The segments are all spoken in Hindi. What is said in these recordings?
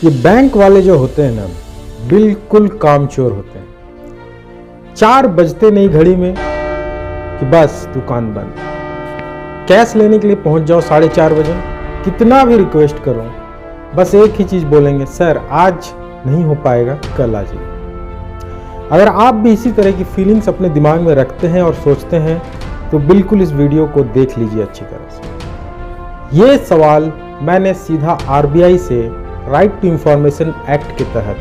ये बैंक वाले जो होते हैं ना, बिल्कुल कामचोर होते हैं। 4 बजते नहीं घड़ी में कि बस दुकान बंद। कैश लेने के लिए पहुंच जाओ 4:30 बजे, कितना भी रिक्वेस्ट करो, बस एक ही चीज़ बोलेंगे, सर आज नहीं हो पाएगा, कल आ जाइए। अगर आप भी इसी तरह की फीलिंग्स अपने दिमाग में रखते हैं और सोचते हैं तो बिल्कुल इस वीडियो को देख लीजिए अच्छी तरह से। ये सवाल मैंने सीधा RBI से राइट टू इंफॉर्मेशन एक्ट के तहत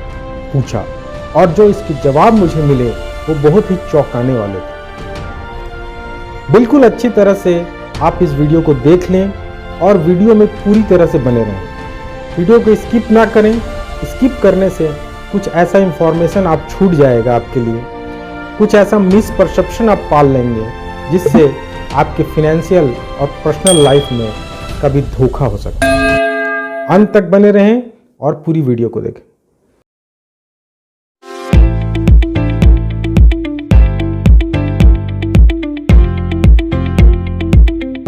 पूछा और जो इसके जवाब मुझे मिले वो बहुत ही चौंकाने वाले थे। बिल्कुल अच्छी तरह से आप इस वीडियो को देख लें और वीडियो में पूरी तरह से बने रहें। वीडियो को स्किप ना करें, स्किप करने से कुछ ऐसा इंफॉर्मेशन आप छूट जाएगा आपके लिए, कुछ ऐसा मिसपरसेप्शन आप पाल लेंगे जिससे आपके फाइनेंशियल और पर्सनल लाइफ में कभी धोखा हो सकता है। अंत तक बने रहें और पूरी वीडियो को देखें।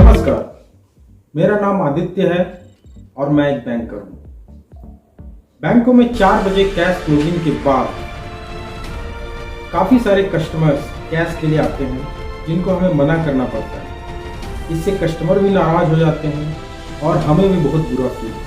नमस्कार, मेरा नाम आदित्य है और मैं एक बैंकर हूं। बैंकों में 4 बजे कैश क्लोजिंग के बाद काफी सारे कस्टमर्स कैश के लिए आते हैं जिनको हमें मना करना पड़ता है। इससे कस्टमर भी नाराज हो जाते हैं और हमें भी बहुत बुरा फील होता है।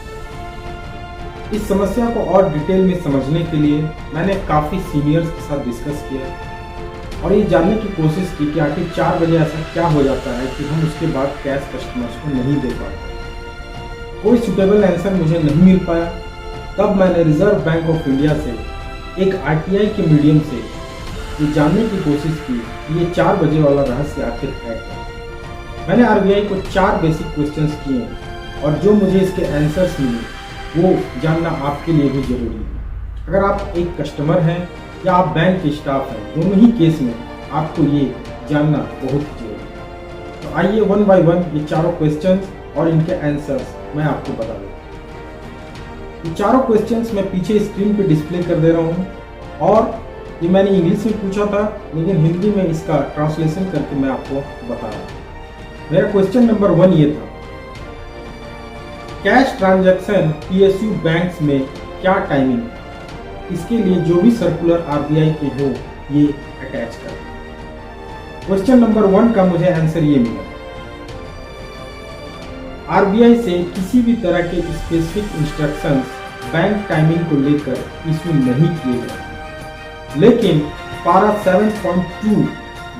इस समस्या को और डिटेल में समझने के लिए मैंने काफी सीनियर्स के साथ डिस्कस किया और ये जानने की कोशिश की कि आखिर 4 बजे ऐसा क्या हो जाता है कि हम उसके बाद कैश कस्टमर्स को नहीं दे पाते। कोई सुटेबल आंसर मुझे नहीं मिल पाया। तब मैंने रिजर्व बैंक ऑफ इंडिया से एक RTI के मीडियम से ये जानने की कोशिश की कि ये 4 बजे वाला रहस्य आखिर है क्या। मैंने RBI को 4 बेसिक क्वेश्चंस किए और जो मुझे इसके आंसर्स मिले वो जानना आपके लिए भी जरूरी है। अगर आप एक कस्टमर हैं या आप बैंक के स्टाफ हैं, दोनों ही केस में आपको ये जानना बहुत जरूरी है। तो आइए 1 by 1 ये चारों क्वेश्चंस और इनके आंसर्स मैं आपको बता दूँ। ये चारों क्वेश्चंस मैं पीछे स्क्रीन पे डिस्प्ले कर दे रहा हूँ और ये मैंने इंग्लिश में पूछा था लेकिन हिंदी में इसका ट्रांसलेशन करके मैं आपको बता रहा हूँ। मेरा क्वेश्चन नंबर 1 ये था, कैश ट्रांजैक्शन PSU बैंक्स में क्या टाइमिंग है? इसके लिए जो भी सर्कुलर RBI के हो ये अटैच कर। क्वेश्चन नंबर 1 का मुझे आंसर ये मिला, RBI से किसी भी तरह के स्पेसिफिक इंस्ट्रक्शंस बैंक टाइमिंग को लेकर इशू नहीं किए गए, लेकिन पारा 7.2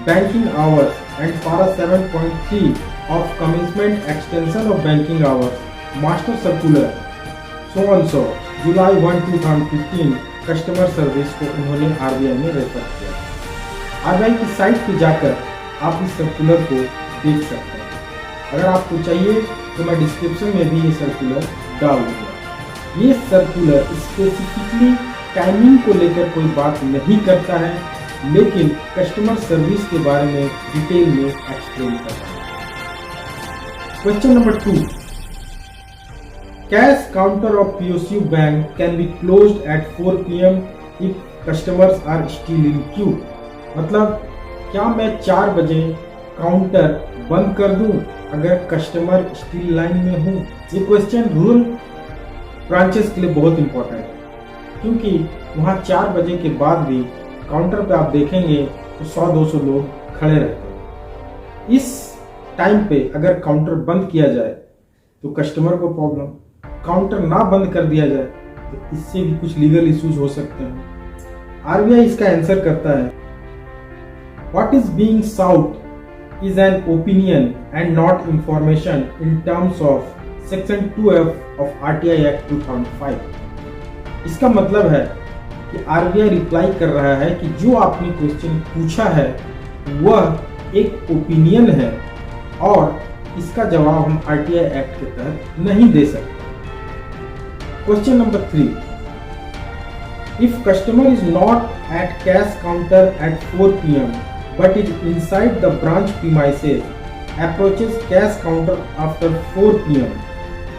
बैंकिंग आवर्स एंड पारा 7.3 of commitment extension of banking hours master circular so July 1, 2015 customer service को उन्होंने RBI में रेफर किया। RBI की साइट पे जाकर आप इस सर्कुलर को देख सकते हैं। अगर आपको चाहिए तो मैं डिस्क्रिप्शन में भी ये सर्कुलर डाल दूंगा। ये सर्कुलर स्पेसिफिकली टाइमिंग को लेकर कोई बात नहीं करता है, लेकिन कस्टमर सर्विस के बारे में डिटेल में एक्सप्लेन करता है। Question number 2, cash counter of PSU bank can be closed at 4 PM if customers are still in queue. मतलब क्या मैं 4 बजे काउंटर बंद कर दूं अगर कस्टमर स्टिल लाइन में हूं? ये क्वेश्चन रूरल ब्रांचेस के लिए बहुत इंपॉर्टेंट है क्योंकि वहाँ 4 बजे के बाद भी काउंटर पे आप देखेंगे तो 100-200 लोग खड़े रहते हैं। इस टाइम पे अगर काउंटर बंद किया जाए तो कस्टमर को प्रॉब्लम, काउंटर ना बंद कर दिया जाए तो इससे भी कुछ लीगल इश्यूज हो सकते हैं। RBI इसका आंसर करता है, what is being sought is an opinion and not information in terms of section 2F of RTI act 2005। इसका मतलब है कि RBI रिप्लाई कर रहा है कि जो आपने क्वेश्चन पूछा है वह एक ओपिनियन है और इसका जवाब हम RTI एक्ट के तहत नहीं दे सकते। Question number 3, if customer is not at cash counter at 4 PM but is inside the branch premises, approaches cash counter after 4 PM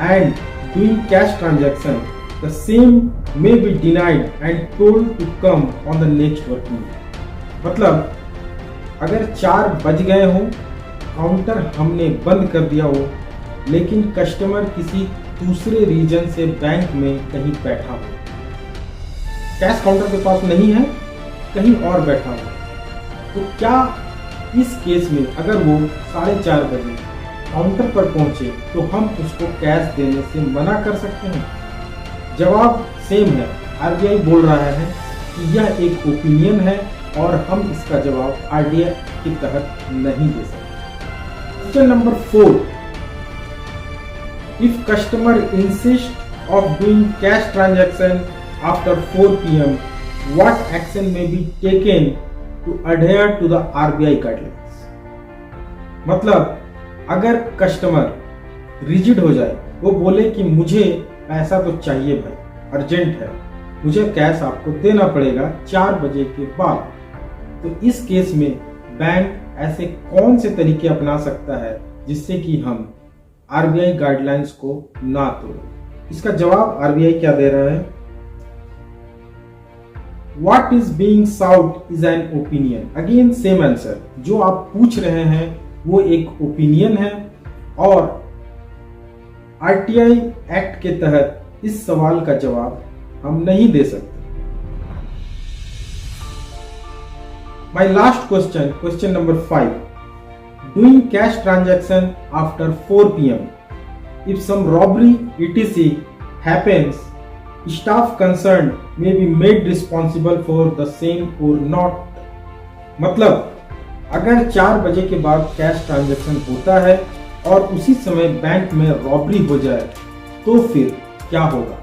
and doing cash transaction, the same may be denied and told to come on the next working day। मतलब अगर 4 बज गए हों, काउंटर हमने बंद कर दिया हो, लेकिन कस्टमर किसी दूसरे रीजन से बैंक में कहीं बैठा हो कैश काउंटर के पास नहीं है, कहीं और बैठा हुआ, तो क्या इस केस में अगर वो 4:30 बजे काउंटर पर पहुंचे तो हम उसको कैश देने से मना कर सकते हैं? जवाब सेम है। आरबीआई बोल रहा है कि यह एक ओपिनियन है और हम इसका जवाब आरडीआई के तहत नहीं दे सकते। Question number 4, if customer insist of doing cash transaction after 4 PM, what action may be taken to adhere to the RBI guidelines? मतलब अगर कस्टमर रिजिड हो जाए, वो बोले कि मुझे पैसा तो चाहिए भाई, अर्जेंट है, मुझे कैश आपको देना पड़ेगा 4 बजे के बाद, तो इस केस में बैंक ऐसे कौन से तरीके अपना सकता है जिससे कि हम आरबीआई गाइडलाइंस को ना तोड़ें? इसका जवाब आरबीआई क्या दे रहा है? What is being sought is an opinion. Again same answer. जो आप पूछ रहे हैं वो एक ओपिनियन है और आरटीआई एक्ट के तहत इस सवाल का जवाब हम नहीं दे सकते। My last question, question number 5. Doing cash transaction after 4 PM. If some robbery etc. happens, staff concerned may be made responsible for the same or not. मतलब अगर 4 बजे के बाद कैश ट्रांजैक्शन होता है और उसी समय बैंक में रॉबरी हो जाए तो फिर क्या होगा?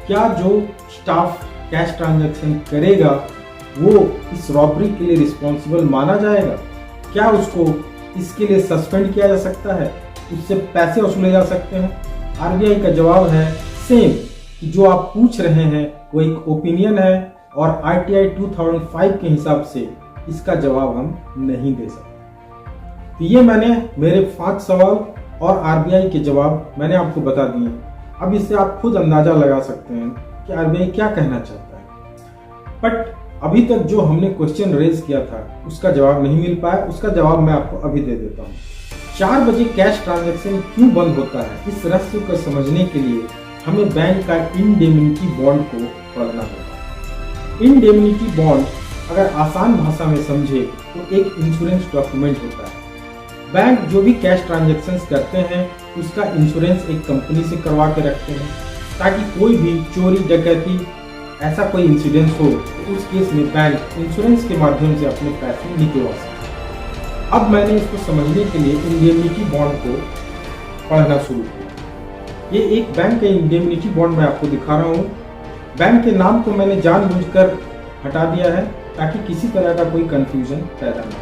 क्या जो स्टाफ कैश ट्रांजैक्शन करेगा वो इस रॉबरी के लिए रिस्पॉन्सिबल माना जाएगा? क्या उसको इसके लिए सस्पेंड किया जा सकता है? उससे पैसे वसूले जा सकते हैं? आरबीआई का जवाब है सेम, कि जो आप पूछ रहे हैं वो एक ओपिनियन है और आरटीआई 2005 के हिसाब से इसका जवाब हम नहीं दे सकते। तो ये मैंने मेरे 5 सवाल और आरबीआई के जवाब मैंने आपको बता दिए। अब इससे आप खुद अंदाजा लगा सकते हैं कि आरबीआई क्या कहना चाहता है। बट अभी तक जो हमने क्वेश्चन रेज किया था उसका जवाब नहीं मिल पाया, उसका जवाब मैं आपको अभी दे देता हूँ। 4 बजे कैश ट्रांजैक्शन क्यों बंद होता है, इस रहस्य को समझने के लिए हमें बैंक का इंडेमनिटी बॉन्ड को पढ़ना होगा। इंडेमनिटी बॉन्ड अगर आसान भाषा में समझे तो एक इंश्योरेंस डॉक्यूमेंट होता है। बैंक जो भी कैश ट्रांजैक्शंस करते हैं उसका इंश्योरेंस एक कंपनी से करवा के रखते हैं ताकि कोई भी चोरी डकैती ऐसा कोई इंसिडेंस हो तो उस केस में बैंक इंश्योरेंस के माध्यम से अपने पैसे निकलवा सके। अब मैंने इसको समझने के लिए इंडेमनिटी बॉन्ड को पढ़ना शुरू किया। ये एक बैंक का इंडेमनिटी बॉन्ड मैं आपको दिखा रहा हूँ। बैंक के नाम को मैंने जानबूझकर हटा दिया है ताकि किसी तरह का कोई कंफ्यूजन पैदा ना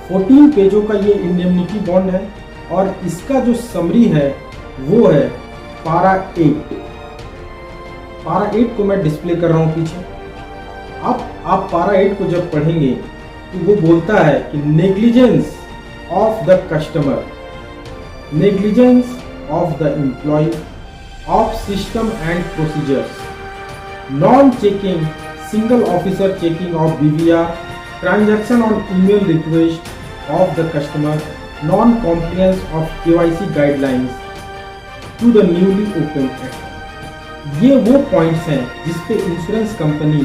हो। 14 पेजों का ये इंडेमनिटी बॉन्ड है और इसका जो समरी है वो है पारा 8। पारा 8 को मैं डिस्प्ले कर रहा हूँ पीछे। अब आप पारा 8 को जब पढ़ेंगे तो वो बोलता है कि negligence of the customer, negligence of the employee, of system and procedures, non-checking, single officer checking of BVR, transaction on email request of the customer, non-compliance of KYC guidelines to the newly opened account। ये वो पॉइंट्स हैं जिसपे इंश्योरेंस कंपनी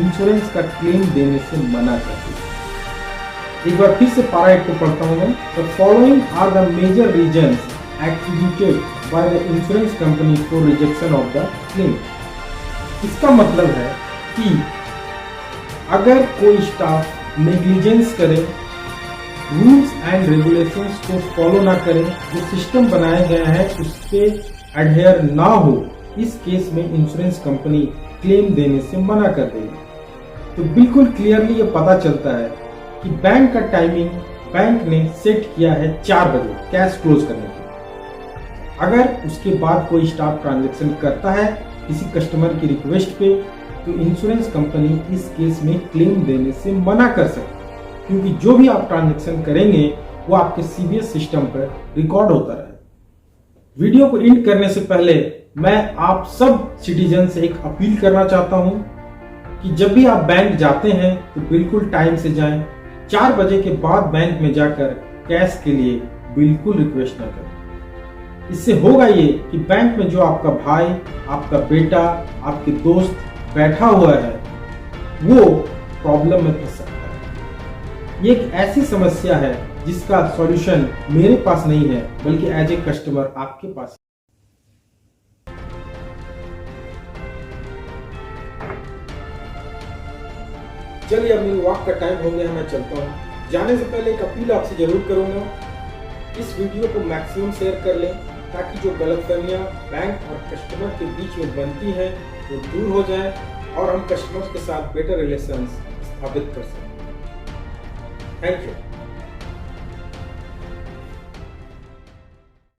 इंश्योरेंस का क्लेम देने से मना करती है। एक बार फिर से पारा 8 को पढ़ता हूँ मैं। The following are the major reasons attributed by the insurance company for rejection of the claim। इसका मतलब है कि अगर कोई स्टाफ नेग्लिजेंस करे, रूल्स एंड रेगुलेशंस को फॉलो ना करे, जो सिस्टम बनाए गए हैं उस पर एडहेयर ना हो, इस केस में इंश्योरेंस कंपनी क्लेम देने से मना कर देगी। तो बिल्कुल क्लियरली ये पता चलता है कि बैंक का टाइमिंग बैंक ने सेट किया है 4 बजे कैश क्लोज करने के लिए। अगर उसके बाद कोई स्टाफ ट्रांजैक्शन करता है किसी कस्टमर की रिक्वेस्ट पे तो इंश्योरेंस कंपनी इस केस में क्लेम देने से मना कर सकती है, क्योंकि जो भी आप ट्रांजैक्शन करेंगे वो आपके सीबीएस सिस्टम पर रिकॉर्ड होता रहे। वीडियो को एंड करने से पहले मैं आप सब सिटीजन से एक अपील करना चाहता हूं कि जब भी आप बैंक जाते हैं तो बिल्कुल टाइम से जाएं। 4 बजे के बाद बैंक में जाकर कैश के लिए बिल्कुल रिक्वेस्ट न करें। इससे होगा ये कि बैंक में जो आपका भाई, आपका बेटा, आपके दोस्त बैठा हुआ है वो प्रॉब्लम में फंस सकता है। ये एक ऐसी समस्या है जिसका सॉल्यूशन मेरे पास नहीं है, बल्कि एज ए कस्टमर आपके पास। चलिए अब मेरी वॉक का टाइम हो गया, मैं चलता हूँ। जाने से पहले एक अपील आपसे जरूर करूंगा, इस वीडियो को मैक्सिमम शेयर कर लें ताकि जो गलतफहमियां बैंक और कस्टमर के बीच में बनती हैं वो दूर हो जाए और हम कस्टमर्स के साथ बेटर रिलेशंस स्थापित कर सकें। Thank you.